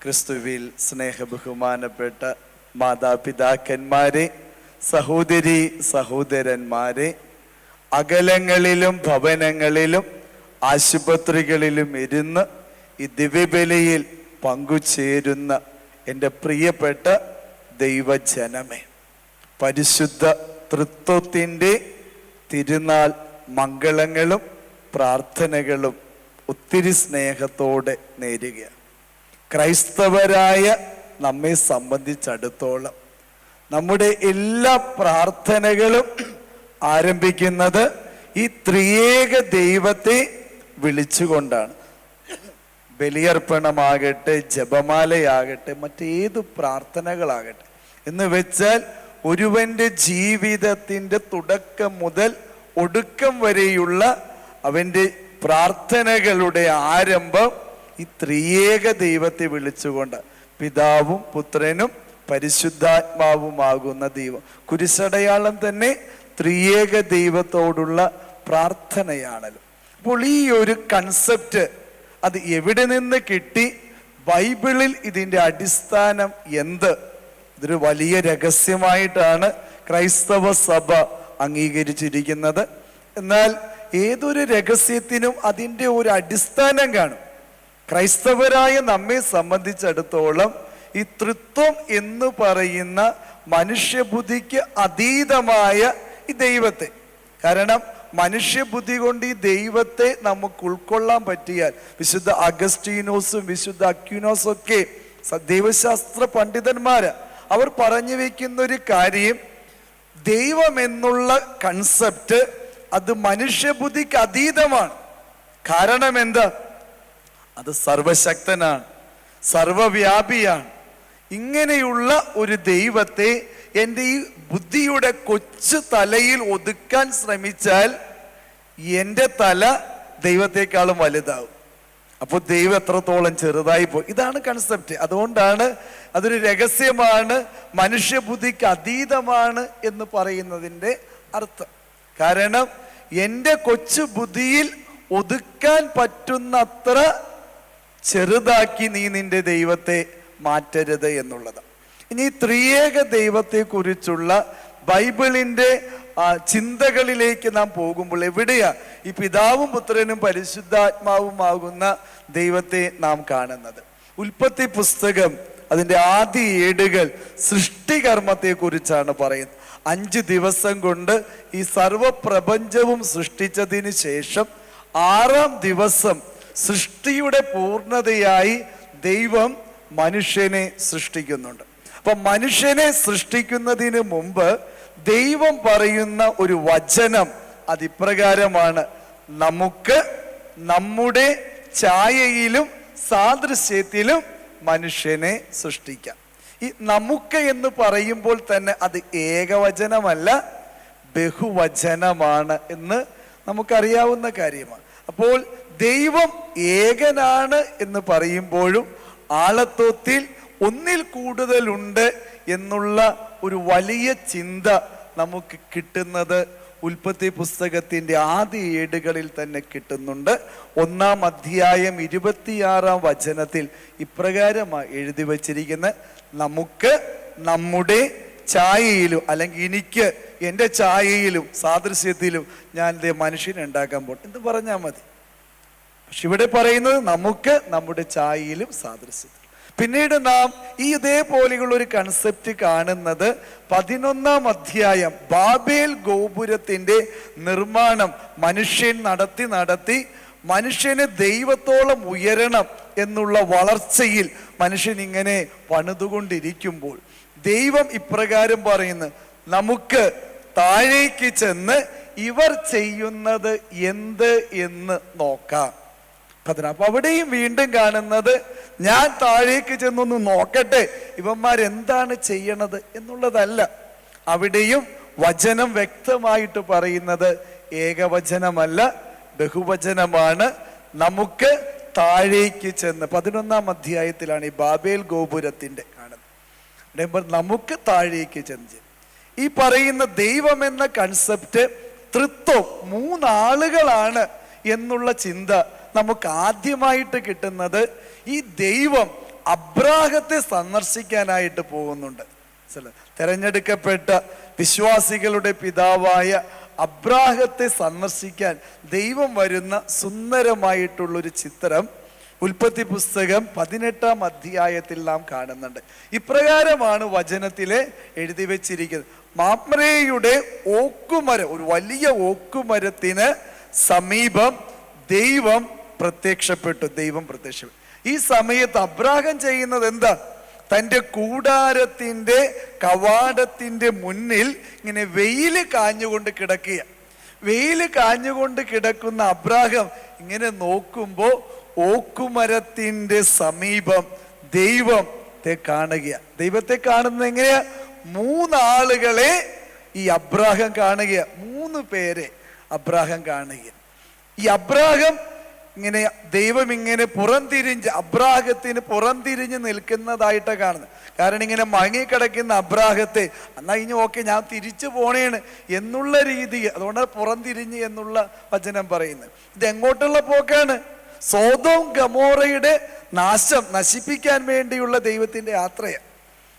ക്രിസ്തുവിൽ സ്നേഹബഹുമാനപ്പെട്ട മാതാപിതാക്കന്മാരെ, സഹോദരി സഹോദരന്മാരെ, അകലങ്ങളിലും ഭവനങ്ങളിലും ആശുപത്രികളിലും ഇരുന്ന് ഈ ദിവ്യബലിയിൽ പങ്കുചേരുന്ന എൻ്റെ പ്രിയപ്പെട്ട ദൈവജനമേ, പരിശുദ്ധ തൃത്വത്തിൻ്റെ തിരുനാൾ മംഗളങ്ങളും പ്രാർത്ഥനകളും ഒത്തിരി സ്നേഹത്തോടെ നേരുകയാണ്. ക്രൈസ്തവരായ നമ്മെ സംബന്ധിച്ചിടത്തോളം നമ്മുടെ എല്ലാ പ്രാർത്ഥനകളും ആരംഭിക്കുന്നത് ഈ ത്രിയേക ദൈവത്തെ വിളിച്ചുകൊണ്ടാണ്. ബലിയർപ്പണമാകട്ടെ, ജപമാലയാകട്ടെ, മറ്റേതു പ്രാർത്ഥനകളാകട്ടെ എന്ന് വെച്ചാൽ ഒരുവന്റെ ജീവിതത്തിൻ്റെ തുടക്കം മുതൽ ഒടുക്കം വരെയുള്ള അവൻ്റെ പ്രാർത്ഥനകളുടെ ആരംഭം ഈ ത്രിയേക ദൈവത്തെ വിളിച്ചുകൊണ്ട്, പിതാവും പുത്രനും പരിശുദ്ധാത്മാവുമാകുന്ന ദൈവം. കുരിശടയാളം തന്നെ ത്രിയേക ദൈവത്തോടുള്ള പ്രാർത്ഥനയാണല്ലോ. അപ്പോൾ ഈ ഒരു കൺസെപ്റ്റ് അത് എവിടെ നിന്ന് കിട്ടി? ബൈബിളിൽ ഇതിൻ്റെ അടിസ്ഥാനം എന്ത്? ഇതൊരു വലിയ രഹസ്യമായിട്ടാണ് ക്രൈസ്തവ സഭ അംഗീകരിച്ചിരിക്കുന്നത്. എന്നാൽ ഏതൊരു രഹസ്യത്തിനും അതിൻ്റെ ഒരു അടിസ്ഥാനം കാണും. ക്രൈസ്തവരായ നമ്മെ സംബന്ധിച്ചിടത്തോളം ഈ തൃത്വം എന്ന് പറയുന്ന മനുഷ്യബുദ്ധിക്ക് അതീതമായ ഈ ദൈവത്തെ, കാരണം മനുഷ്യബുദ്ധി കൊണ്ട് ഈ ദൈവത്തെ നമുക്ക് ഉൾക്കൊള്ളാൻ പറ്റിയാൽ, വിശുദ്ധ അഗസ്റ്റീനോസും വിശുദ്ധ അക്യൂനോസും ഒക്കെ ദൈവശാസ്ത്ര പണ്ഡിതന്മാര് അവർ പറഞ്ഞു വെക്കുന്ന ഒരു കാര്യം, ദൈവം എന്നുള്ള കൺസെപ്റ്റ് അത് മനുഷ്യബുദ്ധിക്ക് അതീതമാണ്. കാരണം എന്താ? അത് സർവശക്തനാണ്, സർവവ്യാപിയാണ്. ഇങ്ങനെയുള്ള ഒരു ദൈവത്തെ എൻ്റെ ഈ ബുദ്ധിയുടെ കൊച്ചു തലയിൽ ഒതുക്കാൻ ശ്രമിച്ചാൽ എൻ്റെ തല ദൈവത്തെക്കാളും വലുതാവും. അപ്പോൾ ദൈവം എത്രത്തോളം ചെറുതായി പോയി. ഇതാണ് കൺസെപ്റ്റ്. അതുകൊണ്ടാണ് അതൊരു രഹസ്യമാണ്, മനുഷ്യബുദ്ധിക്ക് അതീതമാണ് എന്ന് പറയുന്നതിൻ്റെ അർത്ഥം. കാരണം എൻ്റെ കൊച്ചു ബുദ്ധിയിൽ ഒതുക്കാൻ പറ്റുന്നത്ര ചെറുതാക്കി നീ നിന്റെ ദൈവത്തെ മാറ്റരുത് എന്നുള്ളത്. ഇനി ത്രിയേക ദൈവത്തെ കുറിച്ചുള്ള ബൈബിളിൻ്റെ ചിന്തകളിലേക്ക് നാം പോകുമ്പോൾ എവിടെയാ ഈ പിതാവും പുത്രനും പരിശുദ്ധാത്മാവുമാകുന്ന ദൈവത്തെ നാം കാണുന്നത്? ഉൽപ്പത്തി പുസ്തകം അതിൻ്റെ ആദ്യ ഏടുകൾ സൃഷ്ടികർമ്മത്തെ കുറിച്ചാണ് പറയുന്നത്. 5 ദിവസം കൊണ്ട് ഈ സർവപ്രപഞ്ചവും സൃഷ്ടിച്ചതിന് ശേഷം 6-ാം ദിവസം സൃഷ്ടിയുടെ പൂർണ്ണതയായി ദൈവം മനുഷ്യനെ സൃഷ്ടിക്കുന്നുണ്ട്. അപ്പൊ മനുഷ്യനെ സൃഷ്ടിക്കുന്നതിന് മുമ്പ് ദൈവം പറയുന്ന ഒരു വചനം അതിപ്രകാരമാണ്: നമുക്ക് നമ്മുടെ ഛായയിലും സാദൃശ്യത്തിലും മനുഷ്യനെ സൃഷ്ടിക്കാം. ഈ നമുക്ക് എന്ന് പറയുമ്പോൾ തന്നെ അത് ഏകവചനമല്ല, ബഹുവചനമാണ് എന്ന് നമുക്കറിയാവുന്ന കാര്യമാണ്. അപ്പോൾ ദൈവം ഏകനാണ് എന്ന് പറയുമ്പോഴും ആളത്വത്തിൽ ഒന്നിൽ കൂടുതലുണ്ട് എന്നുള്ള ഒരു വലിയ ചിന്ത നമുക്ക് കിട്ടുന്നത് ഉൽപ്പത്തി പുസ്തകത്തിൻ്റെ ആദ്യ ഏടുകളിൽ തന്നെ കിട്ടുന്നുണ്ട്. 1-ാം അധ്യായം 26-ാം വചനത്തിൽ ഇപ്രകാരമാണ് എഴുതി വച്ചിരിക്കുന്നത്: നമുക്ക് നമ്മുടെ ഛായയിലും, അല്ലെങ്കിൽ എനിക്ക് എൻ്റെ ഛായയിലും സാദൃശ്യത്തിലും ഞാൻ മനുഷ്യനെ ഉണ്ടാക്കാൻ പോകും എന്ന് പറഞ്ഞാൽ മതി. പക്ഷെ ഇവിടെ പറയുന്നത് നമുക്ക് നമ്മുടെ ഛായയിലും സാദൃശ്യത്തിലും. പിന്നീട് നാം ഈ ഇതേപോലെയുള്ള ഒരു കൺസെപ്റ്റ് കാണുന്നത് 11-ാം അധ്യായം ബാബേൽ ഗോപുരത്തിൻ്റെ നിർമ്മാണം മനുഷ്യൻ നടത്തി മനുഷ്യന് ദൈവത്തോളം ഉയരണം എന്നുള്ള വളർച്ചയിൽ മനുഷ്യൻ ഇങ്ങനെ പണിതുകൊണ്ടിരിക്കുമ്പോൾ ദൈവം ഇപ്രകാരം പറയുന്നു: നമുക്ക് താഴേക്ക് ചെന്ന് ഇവർ ചെയ്യുന്നത് എന്ത് എന്ന് നോക്കാം. അപ്പൊ അവിടെയും വീണ്ടും കാണുന്നത് ഞാൻ താഴേക്ക് ചെന്നൊന്ന് നോക്കട്ടെ ഇവന്മാരെന്താണ് ചെയ്യണത് എന്നുള്ളതല്ല. അവിടെയും വചനം വ്യക്തമായിട്ട് പറയുന്നത് ഏകവചനമല്ല, ബഹുവചനമാണ്. നമുക്ക് താഴേക്ക് ചെന്ന് 11-ാം അധ്യായത്തിലാണ് ഈ ബാബേൽ ഗോപുരത്തിൻ്റെ കാണുന്നത്. നമുക്ക് താഴേക്ക് ചെന്ന് ഈ പറയുന്ന ദൈവം എന്ന കൺസെപ്റ്റ് തൃത്വം, മൂന്നാളുകളാണ് എന്നുള്ള ചിന്ത നമുക്ക് ആദ്യമായിട്ട് കിട്ടുന്നത് ഈ ദൈവം അബ്രാഹത്തെ സന്ദർശിക്കാനായിട്ട് പോകുന്നുണ്ട്. തെരഞ്ഞെടുക്കപ്പെട്ട വിശ്വാസികളുടെ പിതാവായ അബ്രാഹത്തെ സന്ദർശിക്കാൻ ദൈവം വരുന്ന സുന്ദരമായിട്ടുള്ളൊരു ചിത്രം ഉൽപ്പത്തി പുസ്തകം 18-ാം അധ്യായത്തിൽ നാം കാണുന്നുണ്ട്. ഇപ്രകാരമാണ് വചനത്തിലെ എഴുതി വെച്ചിരിക്കുന്നത്. മാമ്രേയുടെ ഓക്കുമരം, ഒരു വലിയ ഓക്കുമരത്തിന് സമീപം ദൈവം പ്രത്യക്ഷപ്പെട്ടു. ഈ സമയത്ത് അബ്രാഹം ചെയ്യുന്നത് എന്താ? തൻ്റെ കൂടാരത്തിൻ്റെ കവാടത്തിൻ്റെ മുന്നിൽ ഇങ്ങനെ വെയിൽ കാഞ്ഞുകൊണ്ട് കിടക്കുക. വെയിൽ കാഞ്ഞുകൊണ്ട് കിടക്കുന്ന അബ്രാഹം ഇങ്ങനെ നോക്കുമ്പോൾ ഓക്കുമരത്തിൻ്റെ സമീപം ദൈവത്തെ കാണുക. ദൈവത്തെ കാണുന്നത് എങ്ങനെയാ? 3 ആളുകളെ ഈ അബ്രാഹം കാണുക. 3 പേരെ അബ്രാഹം കാണുക. ഈ അബ്രാഹം ഇങ്ങനെ ദൈവം ഇങ്ങനെ അബ്രാഹത്തിന് പുറംതിരിഞ്ഞ് നിൽക്കുന്നതായിട്ടാണ് കാണുന്നത്. കാരണം ഇങ്ങനെ മങ്ങിക്കിടക്കുന്ന അബ്രാഹത്തെ എന്നാ ഇനി ഓക്കെ ഞാൻ തിരിച്ചു പോണേണ് എന്നുള്ള രീതി, അതുകൊണ്ടാണ് പുറംതിരിഞ്ഞ് എന്നുള്ള വചനം പറയുന്നത്. ഇത് എങ്ങോട്ടുള്ള പോക്കാണ്? സോദോം ഗമോറയുടെ നശിപ്പിക്കാൻ വേണ്ടിയുള്ള ദൈവത്തിന്റെ യാത്രയാണ്.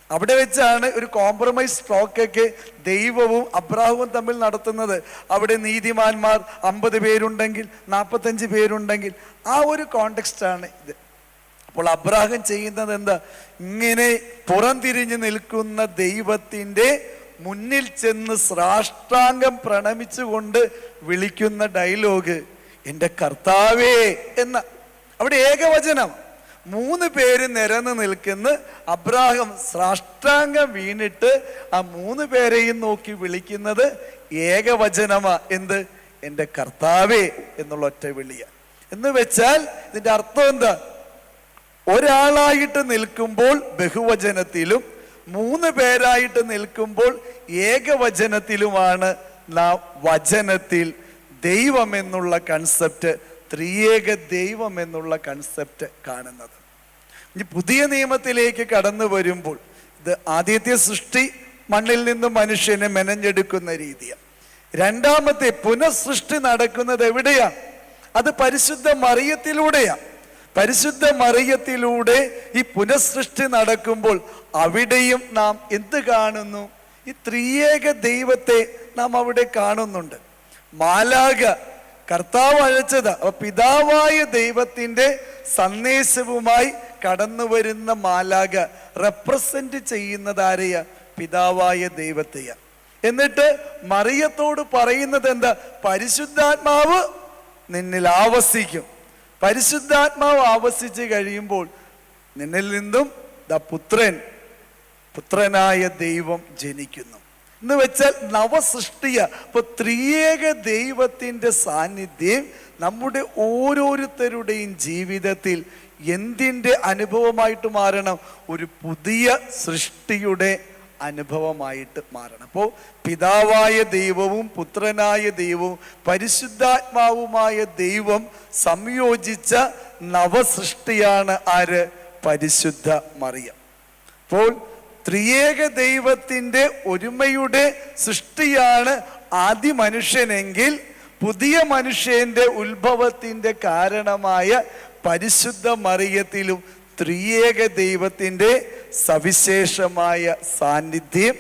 അവിടെ വെച്ചാണ് ഒരു കോംപ്രമൈസ് ടോക്കൊക്കെ ദൈവവും അബ്രാഹവും തമ്മിൽ നടത്തുന്നത്. അവിടെ നീതിമാന്മാർ 50 പേരുണ്ടെങ്കിൽ 45 പേരുണ്ടെങ്കിൽ ആ ഒരു കോണ്ടെക്സ്റ്റാണ് ഇത്. അപ്പോൾ അബ്രാഹം ചെയ്യുന്നത് എന്താ? ഇങ്ങനെ പുറംതിരിഞ്ഞു നിൽക്കുന്ന ദൈവത്തിൻ്റെ മുന്നിൽ ചെന്ന് സാഷ്ടാംഗം പ്രണമിച്ചുകൊണ്ട് വിളിക്കുന്ന ഡയലോഗ് എൻ്റെ കർത്താവേ എന്ന. അവിടെ ഏകവചനം, 3 പേര് നിരന്ന് നിൽക്കുന്ന അബ്രാഹം സാഷ്ടാംഗം വീണിട്ട് ആ 3 പേരെയും നോക്കി വിളിക്കുന്നത് ഏകവചനമാ. എന്ത്? എൻ്റെ കർത്താവേ എന്നുള്ള ഒറ്റ വിളിയ. എന്ന് വെച്ചാൽ ഇതിന്റെ അർത്ഥം എന്താ? ഒരാളായിട്ട് നിൽക്കുമ്പോൾ ബഹുവചനത്തിലും 3 പേരായിട്ട് നിൽക്കുമ്പോൾ ഏകവചനത്തിലുമാണ് നാം വചനത്തിൽ ദൈവം എന്നുള്ള കൺസെപ്റ്റ്, ത്രിയേക ദൈവം എന്നുള്ള കൺസെപ്റ്റ് കാണുന്നത്. ഇനി പുതിയ നിയമത്തിലേക്ക് കടന്നു വരുമ്പോൾ ഇത് ആദ്യത്തെ സൃഷ്ടി മണ്ണിൽ നിന്ന് മനുഷ്യനെ മെനഞ്ഞെടുക്കുന്ന രീതിയാണ്. രണ്ടാമത്തെ പുനഃസൃഷ്ടി നടക്കുന്നത് എവിടെയാ? അത് പരിശുദ്ധ മറിയത്തിലൂടെയാ. പരിശുദ്ധ മറിയത്തിലൂടെ ഈ പുനഃസൃഷ്ടി നടക്കുമ്പോൾ അവിടെയും നാം എന്ത് കാണുന്നു? ഈ ത്രിയേക ദൈവത്തെ നാം അവിടെ കാണുന്നുണ്ട്. മാലാഖ കർത്താവ് അയച്ചത്. അപ്പൊ പിതാവായ ദൈവത്തിന്റെ സന്ദേശവുമായി കടന്നു വരുന്ന മാലാഖ റെപ്രസെന്റ് ചെയ്യുന്നത് ആരെയാ? പിതാവായ ദൈവത്തെയാ. എന്നിട്ട് മറിയത്തോട് പറയുന്നത് എന്താ? പരിശുദ്ധാത്മാവ് നിന്നിൽ ആവസിക്കും. പരിശുദ്ധാത്മാവ് ആവസിച്ച് കഴിയുമ്പോൾ നിന്നിൽ നിന്നും പുത്രനായ ദൈവം ജനിക്കുന്നു എന്ന് വെച്ചാൽ നവസൃഷ്ടിയ. അപ്പൊ ത്രിയേക ദൈവത്തിന്റെ സാന്നിധ്യം നമ്മുടെ ഓരോരുത്തരുടെയും ജീവിതത്തിൽ എന്തിൻ്റെ അനുഭവമായിട്ട് മാറണം? ഒരു പുതിയ സൃഷ്ടിയുടെ അനുഭവമായിട്ട് മാറണം. അപ്പോൾ പിതാവായ ദൈവവും പുത്രനായ ദൈവവും പരിശുദ്ധാത്മാവുമായ ദൈവം സംയോജിച്ച നവസൃഷ്ടിയാണ് ആര്? പരിശുദ്ധ മറിയം. അപ്പോൾ ത്രിയേക ദൈവത്തിന്റെ ഒരുമയുടെ സൃഷ്ടിയാണ് ആദ്യ മനുഷ്യനെങ്കിൽ പുതിയ മനുഷ്യന്റെ ഉത്ഭവത്തിന്റെ കാരണമായ പരിശുദ്ധ മറിയത്തിലും ത്രിയേക ദൈവത്തിന്റെ സവിശേഷമായ സാന്നിധ്യം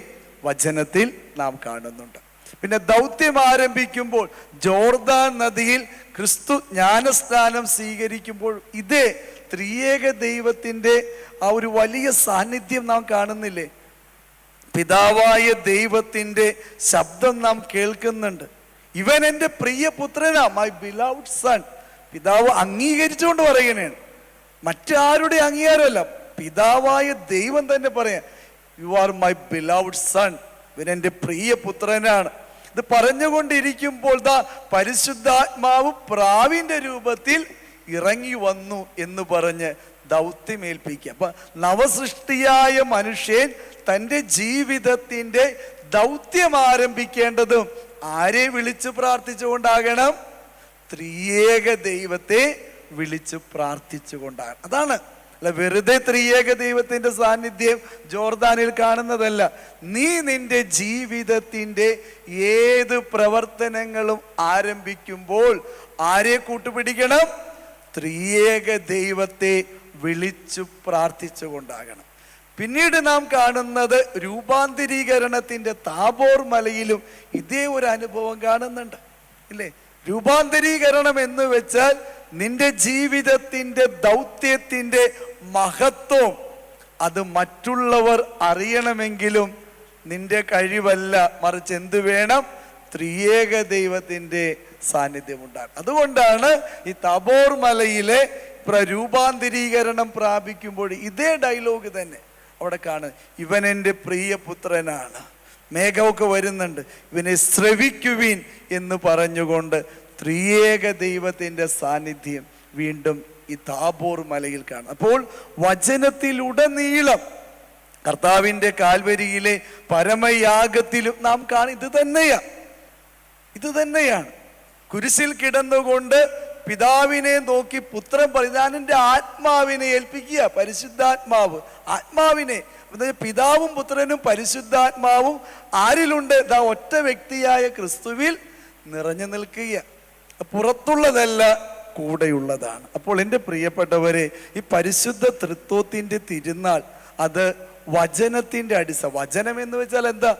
വചനത്തിൽ നാം കാണുന്നുണ്ട്. പിന്നെ ദൗത്യം ആരംഭിക്കുമ്പോൾ ജോർദാൻ നദിയിൽ ക്രിസ്തു ജ്ഞാനസ്നാനം സ്വീകരിക്കുമ്പോൾ ഇതേ ത്രിയേക ദൈവത്തിന്റെ ആ ഒരു വലിയ സാന്നിധ്യം നാം കാണുന്നില്ലേ? പിതാവായ ദൈവത്തിന്റെ ശബ്ദം നാം കേൾക്കുന്നുണ്ട്. ഇവൻ എൻ്റെ പ്രിയപുത്രനാ, മൈ ബിലൗഡ് സൺ. പിതാവ് അംഗീകരിച്ചുകൊണ്ട് പറയുകയാണ്, മറ്റാരുടെ അംഗീകാരമല്ല, പിതാവായ ദൈവം തന്നെ പറയാം, you are my beloved son, ഇവൻ എൻ്റെ പ്രിയപുത്രനാണ്. ഇത് പറഞ്ഞുകൊണ്ടിരിക്കുമ്പോൾ ദാ പരിശുദ്ധാത്മാവ് പ്രാവിന്റെ രൂപത്തിൽ ഇറങ്ങി വന്നു എന്ന് പറഞ്ഞ് ദൗത്യമേൽപ്പിക്കുക. അപ്പൊ നവസൃഷ്ടിയായ മനുഷ്യൻ തൻ്റെ ജീവിതത്തിന്റെ ദൗത്യം ആരംഭിക്കേണ്ടതും ആരെ വിളിച്ചു പ്രാർത്ഥിച്ചുകൊണ്ടാകണം? ത്രിയേക ദൈവത്തെ വിളിച്ചു പ്രാർത്ഥിച്ചുകൊണ്ടാണ്. അതാണ്, അല്ല, വെറുതെ ത്രിയേക ദൈവത്തിന്റെ സാന്നിധ്യം ജോർദാനിൽ കാണുന്നതല്ല. നീ നിന്റെ ജീവിതത്തിന്റെ ഏത് പ്രവർത്തനങ്ങളും ആരംഭിക്കുമ്പോൾ ആരെ കൂട്ടുപിടിക്കണം? ത്രിയേക ദൈവത്തെ വിളിച്ചു പ്രാർത്ഥിച്ചുകൊണ്ടാകണം. പിന്നീട് നാം കാണുന്നത് രൂപാന്തരീകരണത്തിന്റെ താബോർ മലയിലും ഇതേ ഒരു അനുഭവം കാണുന്നുണ്ട്, ഇല്ലേ? രൂപാന്തരീകരണം എന്ന് വെച്ചാൽ നിന്റെ ജീവിതത്തിന്റെ ദൗത്യത്തിന്റെ മഹത്വം അത് മറ്റുള്ളവർ അറിയണമെങ്കിലും നിന്റെ കഴിവല്ല, മറിച്ച് എന്ത് വേണം? ത്രിയേക ദൈവത്തിന്റെ സാന്നിധ്യം ഉണ്ടാകും. അതുകൊണ്ടാണ് ഈ താബോർ മലയിലെ രൂപാന്തരീകരണം പ്രാപിക്കുമ്പോൾ ഇതേ ഡയലോഗ് തന്നെ അവിടെ കാണും. ഇവൻ എൻ്റെ പ്രിയപുത്രനാണ്. മേഘമൊക്കെ വരുന്നുണ്ട്, ഇവനെ ശ്രവിക്കുവിൻ എന്ന് പറഞ്ഞുകൊണ്ട് ത്രിയേക ദൈവത്തിന്റെ സാന്നിധ്യം വീണ്ടും ഈ താബോർ മലയിൽ കാണും. അപ്പോൾ വചനത്തിലുടനീളം കർത്താവിന്റെ കാൽവരിയിലെ പരമയാഗത്തിലും നാം ഇത് തന്നെയാണ്. കുരിശിൽ കിടന്നുകൊണ്ട് പിതാവിനെ നോക്കി പുത്രൻ ഞാൻ എൻ്റെ ആത്മാവിനെ ഏൽപ്പിക്കുക. പരിശുദ്ധാത്മാവ്, ആത്മാവിനെ, പിതാവും പുത്രനും പരിശുദ്ധാത്മാവും ആരിലുണ്ട്? ഒറ്റ വ്യക്തിയായ ക്രിസ്തുവിൽ നിറഞ്ഞു നിൽക്കുക. പുറത്തുള്ളതല്ല, കൂടെയുള്ളതാണ്. അപ്പോൾ എൻ്റെ പ്രിയപ്പെട്ടവരെ, ഈ പരിശുദ്ധ തൃത്വത്തിന്റെ തിരുനാൾ അത് വചനത്തിന്റെ വചനം എന്ന് വെച്ചാൽ എന്താ?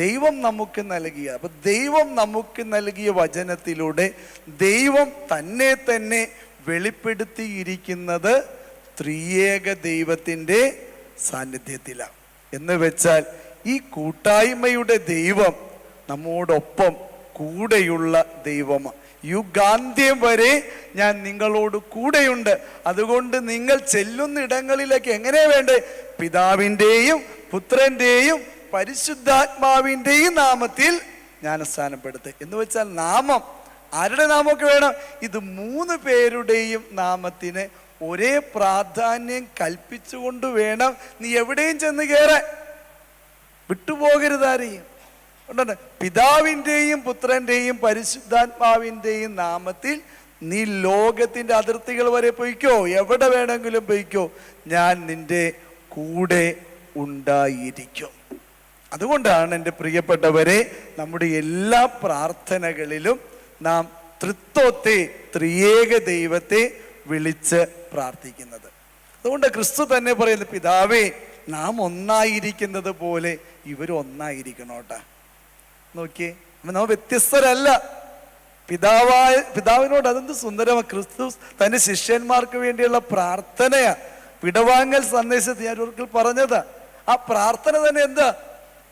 ദൈവം നമുക്ക് നൽകിയ. അപ്പൊ ദൈവം നമുക്ക് നൽകിയ വചനത്തിലൂടെ ദൈവം തന്നെ വെളിപ്പെടുത്തിയിരിക്കുന്നത് ത്രിയേക ദൈവത്തിന്റെ സാന്നിധ്യത്തിലാണ്. എന്ന് വെച്ചാൽ ഈ കൂട്ടായ്മയുടെ ദൈവം നമ്മോടൊപ്പം കൂടെയുള്ള ദൈവമാണ്. യുഗാന്ത്യം വരെ ഞാൻ നിങ്ങളോട് കൂടെയുണ്ട്. അതുകൊണ്ട് നിങ്ങൾ ചെല്ലുന്ന ഇടങ്ങളിലേക്ക് എങ്ങനെ വേണ്ടേ? പിതാവിൻ്റെയും പുത്രന്റെയും പരിശുദ്ധാത്മാവിൻ്റെയും നാമത്തിൽ ജ്ഞാനസ്നാനപ്പെടുത്തുക. എന്ന് വെച്ചാൽ നാമം, ആരുടെ നാമമൊക്കെ വേണം? ഇത് 3 പേരുടെയും നാമത്തിന് ഒരേ പ്രാധാന്യം കൽപ്പിച്ചുകൊണ്ട് വേണം നീ എവിടെയും ചെന്ന് കയറാൻ. വിട്ടുപോകരുത് ആരെയും. പിതാവിൻ്റെയും പുത്രന്റെയും പരിശുദ്ധാത്മാവിൻ്റെയും നാമത്തിൽ നീ ലോകത്തിന്റെ അതിർത്തികൾ വരെ പൊയ്ക്കോ, എവിടെ വേണമെങ്കിലും പൊയ്ക്കോ, ഞാൻ നിന്റെ കൂടെ ഉണ്ടായിരിക്കും. അതുകൊണ്ടാണ് എൻ്റെ പ്രിയപ്പെട്ടവരെ, നമ്മുടെ എല്ലാ പ്രാർത്ഥനകളിലും നാം തൃത്വത്തെ, ത്രിയേക ദൈവത്തെ വിളിച്ച് പ്രാർത്ഥിക്കുന്നത്. അതുകൊണ്ട് ക്രിസ്തു തന്നെ പറയുന്നത്, പിതാവേ നാം ഒന്നായിരിക്കുന്നത് പോലെ ഇവർ ഒന്നായിരിക്കണോട്ടാ. നോക്കിയേ, നാം വ്യത്യസ്തരല്ല. പിതാവിനോട് അതെന്ത് സുന്ദരമാണ്. ക്രിസ്തു തന്റെ ശിഷ്യന്മാർക്ക് വേണ്ടിയുള്ള പ്രാർത്ഥനയാ. വിടവാങ്ങൽ സന്ദേശത്തിൽ ഞാൻ ഒരിക്കൽ പറഞ്ഞതാ. ആ പ്രാർത്ഥന തന്നെ എന്താ?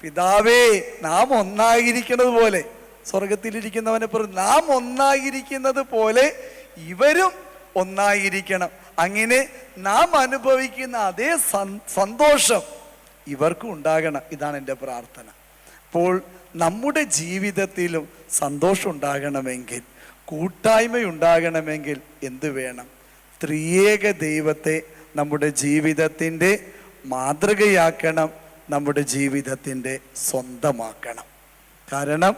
പിതാവേ നാം ഒന്നായിരിക്കുന്നത് പോലെ, സ്വർഗത്തിലിരിക്കുന്നവനെ പറഞ്ഞു, നാം ഒന്നായിരിക്കുന്നത് പോലെ ഇവരും ഒന്നായിരിക്കണം. അങ്ങനെ നാം അനുഭവിക്കുന്ന അതേ സന്തോഷം ഇവർക്കും ഉണ്ടാകണം. ഇതാണ് എൻ്റെ പ്രാർത്ഥന. അപ്പോൾ നമ്മുടെ ജീവിതത്തിലും സന്തോഷം ഉണ്ടാകണമെങ്കിൽ, കൂട്ടായ്മയുണ്ടാകണമെങ്കിൽ എന്ത് വേണം? ത്രിയേക ദൈവത്തെ നമ്മുടെ ജീവിതത്തിൻ്റെ മാതൃകയാക്കണം, നമ്മുടെ ജീവിതത്തിൻ്റെ സ്വന്തമാക്കണം. കാരണം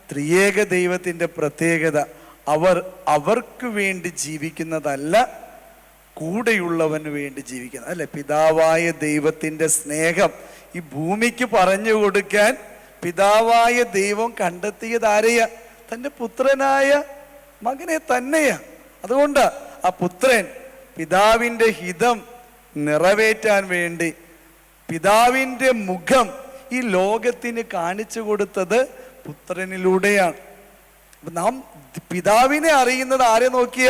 ത്രിയേക ദൈവത്തിൻ്റെ പ്രത്യേകത, അവർക്ക് വേണ്ടി ജീവിക്കുന്നതല്ല, കൂടെയുള്ളവന് വേണ്ടി ജീവിക്കുന്നത്, അല്ലെ? പിതാവായ ദൈവത്തിൻ്റെ സ്നേഹം ഈ ഭൂമിക്ക് പറഞ്ഞു കൊടുക്കാൻ പിതാവായ ദൈവം കണ്ടെത്തിയത് ആരെയാ? തൻ്റെ പുത്രനായ മകനെ തന്നെയാ. അതുകൊണ്ട് ആ പുത്രൻ പിതാവിൻ്റെ ഹിതം നിറവേറ്റാൻ വേണ്ടി പിതാവിൻ്റെ മുഖം ഈ ലോകത്തിന് കാണിച്ചു കൊടുത്തത് പുത്രനിലൂടെയാണ്. നാം പിതാവിനെ അറിയുന്നത് ആരെ നോക്കിയ?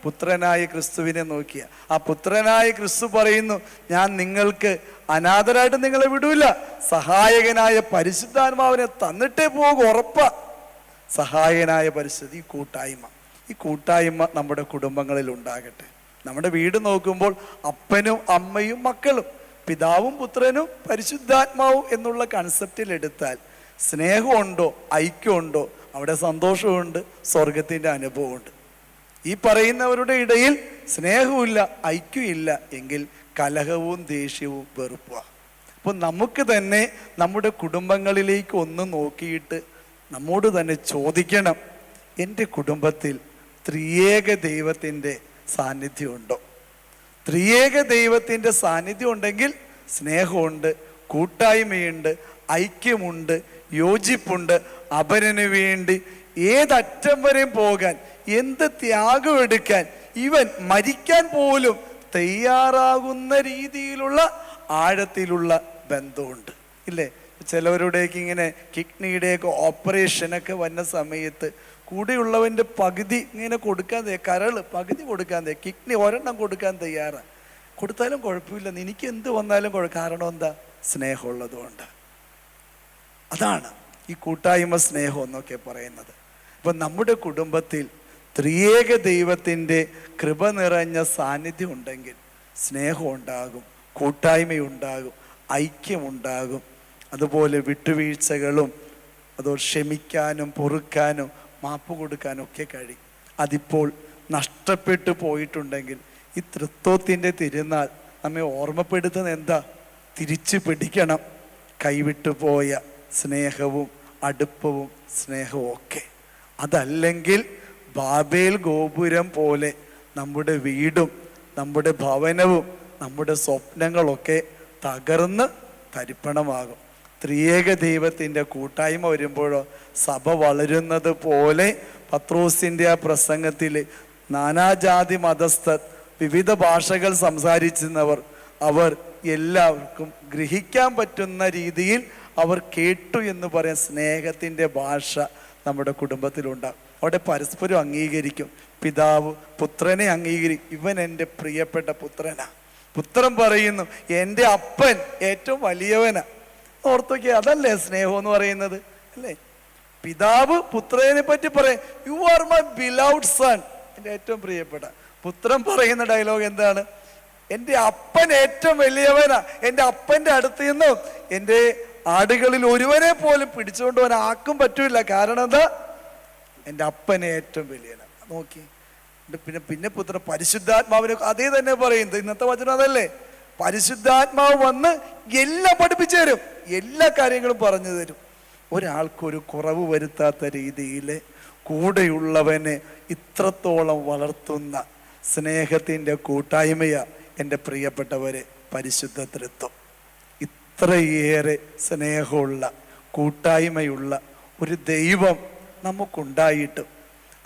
പുത്രനായ ക്രിസ്തുവിനെ നോക്കിയ. ആ പുത്രനായ ക്രിസ്തു പറയുന്നു, ഞാൻ നിങ്ങൾക്ക് അനാഥരായിട്ട് നിങ്ങളെ വിടൂല, സഹായകനായ പരിശുദ്ധാത്മാവിനെ തന്നിട്ടേ പോകും, ഉറപ്പാ. സഹായകനായ പരിശുദ്ധ ഈ കൂട്ടായ്മ നമ്മുടെ കുടുംബങ്ങളിൽ ഉണ്ടാകട്ടെ. നമ്മുടെ വീട് നോക്കുമ്പോൾ അപ്പനും അമ്മയും മക്കളും, പിതാവും പുത്രനും പരിശുദ്ധാത്മാവും എന്നുള്ള കൺസെപ്റ്റിൽ എടുത്താൽ സ്നേഹമുണ്ടോ, ഐക്യമുണ്ടോ, അവിടെ സന്തോഷമുണ്ട്, സ്വർഗത്തിൻ്റെ അനുഭവമുണ്ട്. ഈ പറയുന്നവരുടെ ഇടയിൽ സ്നേഹമില്ല, ഐക്യമില്ല എങ്കിൽ കലഹവും ദേഷ്യവും വെറുപ്പുക. അപ്പോൾ നമുക്ക് തന്നെ നമ്മുടെ കുടുംബങ്ങളിലേക്ക് ഒന്ന് നോക്കിയിട്ട് നമ്മോട് തന്നെ ചോദിക്കണം, എൻ്റെ കുടുംബത്തിൽ ത്രിയേക ദൈവത്തിൻ്റെ സാന്നിധ്യമുണ്ടോ? ത്രിയേക ദൈവത്തിൻ്റെ സാന്നിധ്യം ഉണ്ടെങ്കിൽ സ്നേഹമുണ്ട്, കൂട്ടായ്മയുണ്ട്, ഐക്യമുണ്ട്, യോജിപ്പുണ്ട്. അപരന് വേണ്ടി ഏതറ്റം വരെയും പോകാൻ, എന്ത് ത്യാഗം എടുക്കാൻ, ഇവൻ മരിക്കാൻ പോലും തയ്യാറാകുന്ന രീതിയിലുള്ള ആഴത്തിലുള്ള ബന്ധമുണ്ട്. ഇല്ലേ? ചിലവരുടെയൊക്കെ ഇങ്ങനെ കിഡ്നിയുടെയൊക്കെ ഓപ്പറേഷനൊക്കെ വന്ന സമയത്ത് കൂടെയുള്ളവൻ്റെ പകുതി ഇങ്ങനെ കൊടുക്കാൻ, കരൾ പകുതി കൊടുക്കാൻ, കിഡ്നി ഒരെണ്ണം കൊടുക്കാൻ തയ്യാറാണ്. കൊടുത്താലും കുഴപ്പമില്ല, എനിക്ക് എന്ത് വന്നാലും കാരണം എന്താ? സ്നേഹമുള്ളത് കൊണ്ട്. അതാണ് ഈ കൂട്ടായ്മ, സ്നേഹം എന്നൊക്കെ പറയുന്നത്. അപ്പം നമ്മുടെ കുടുംബത്തിൽ ത്രിയേക ദൈവത്തിൻ്റെ കൃപ നിറഞ്ഞ സാന്നിധ്യം ഉണ്ടെങ്കിൽ സ്നേഹം ഉണ്ടാകും, കൂട്ടായ്മയുണ്ടാകും, ഐക്യമുണ്ടാകും. അതുപോലെ വിട്ടുവീഴ്ചകളും ക്ഷമിക്കാനും പൊറുക്കാനും മാപ്പ് കൊടുക്കാനും ഒക്കെ കഴിയും. അതിപ്പോൾ നഷ്ടപ്പെട്ടു പോയിട്ടുണ്ടെങ്കിൽ ഈ തൃത്വത്തിൻ്റെ തിരുനാൾ നമ്മെ ഓർമ്മപ്പെടുത്തുന്ന എന്താ? തിരിച്ചു പിടിക്കണം കൈവിട്ടു പോയ സ്നേഹവും അടുപ്പവും സ്നേഹവും ഒക്കെ. അതല്ലെങ്കിൽ ബാബേൽ ഗോപുരം പോലെ നമ്മുടെ വീടും നമ്മുടെ ഭവനവും നമ്മുടെ സ്വപ്നങ്ങളൊക്കെ തകർന്ന് തരിപ്പണമാകും. ത്രിയേക ദൈവത്തിൻ്റെ കൂട്ടായ്മ വരുമ്പോഴോ സഭ വളരുന്നത് പോലെ പത്രോസിൻ്റെ ആ പ്രസംഗത്തിൽ നാനാജാതി മതസ്ഥർ, വിവിധ ഭാഷകൾ സംസാരിച്ചിരുന്നവർ, അവർ എല്ലാവർക്കും ഗ്രഹിക്കാൻ പറ്റുന്ന രീതിയിൽ അവർ കേട്ടു എന്ന് പറയാൻ സ്നേഹത്തിൻ്റെ ഭാഷ നമ്മുടെ കുടുംബത്തിലുണ്ടാകും. അവിടെ പരസ്പരം അംഗീകരിക്കും. പിതാവ് പുത്രനെ അംഗീകരിക്കും, ഇവൻ എൻ്റെ പ്രിയപ്പെട്ട പുത്രനാ. പുത്രൻ പറയുന്നു എൻ്റെ അപ്പൻ ഏറ്റവും വലിയവനാ. ഓർത്തൊക്കെ, അതല്ലേ സ്നേഹം എന്ന് പറയുന്നത്, അല്ലേ? പിതാവ് പുത്രനെ പറ്റി പറയും, you are my beloved son, എൻ്റെ ഏറ്റവും പ്രിയപ്പെട്ട. പുത്രൻ പറയുന്ന ഡയലോഗ് എന്താണ്? എൻ്റെ അപ്പൻ ഏറ്റവും വലിയവനാ. എൻ്റെ അപ്പൻ്റെ അടുത്ത് നിന്നും എൻ്റെ ആടുകളിൽ ഒരുവനെ പോലും പിടിച്ചുകൊണ്ട് പോകാൻ ആർക്കും പറ്റൂല. കാരണം എന്താ? എൻ്റെ അപ്പനെ ഏറ്റവും വലിയവനാ. നോക്കി. പിന്നെ പുത്രൻ പരിശുദ്ധാത്മാവിനെ അതേ തന്നെ പറയുന്നത്. ഇന്നത്തെ വചനം അതല്ലേ? പരിശുദ്ധാത്മാവ് വന്ന് എല്ലാം പഠിപ്പിച്ചു തരും, എല്ലാ കാര്യങ്ങളും പറഞ്ഞു തരും. ഒരാൾക്കൊരു കുറവ് വരുത്താത്ത രീതിയിൽ കൂടെയുള്ളവനെ ഇത്രത്തോളം വളർത്തുന്ന സ്നേഹത്തിൻ്റെ കൂട്ടായ്മയാ എൻ്റെ പ്രിയപ്പെട്ടവരെ പരിശുദ്ധ തൃത്വം. ഇത്രയേറെ സ്നേഹമുള്ള കൂട്ടായ്മയുള്ള ഒരു ദൈവം നമുക്കുണ്ടായിട്ടും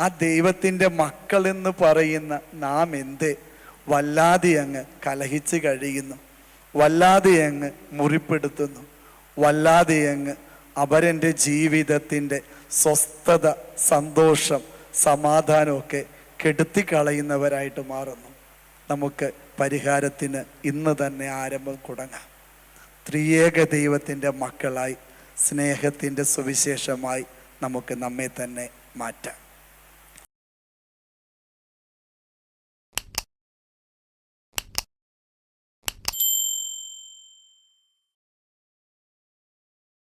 ആ ദൈവത്തിൻ്റെ മക്കളെന്ന് പറയുന്ന നാം എന്തേ വല്ലാതെ അങ്ങ് കലഹിച്ച് കഴിയുന്നു, വല്ലാതെ അങ്ങ് മുറിപ്പെടുത്തുന്നു, വല്ലാതെ അങ്ങ് അവരെൻ്റെ ജീവിതത്തിൻ്റെ സ്വസ്ഥത, സന്തോഷം, സമാധാനമൊക്കെ കെടുത്തിക്കളയുന്നവരായിട്ട് മാറുന്നു. നമുക്ക് പരിഹാരത്തിന് ഇന്ന് തന്നെ ആരംഭം തുടങ്ങാം. ത്രിയേക ദൈവത്തിൻ്റെ മക്കളായി സ്നേഹത്തിൻ്റെ സുവിശേഷമായി നമുക്ക് നമ്മെ തന്നെ മാറ്റാം.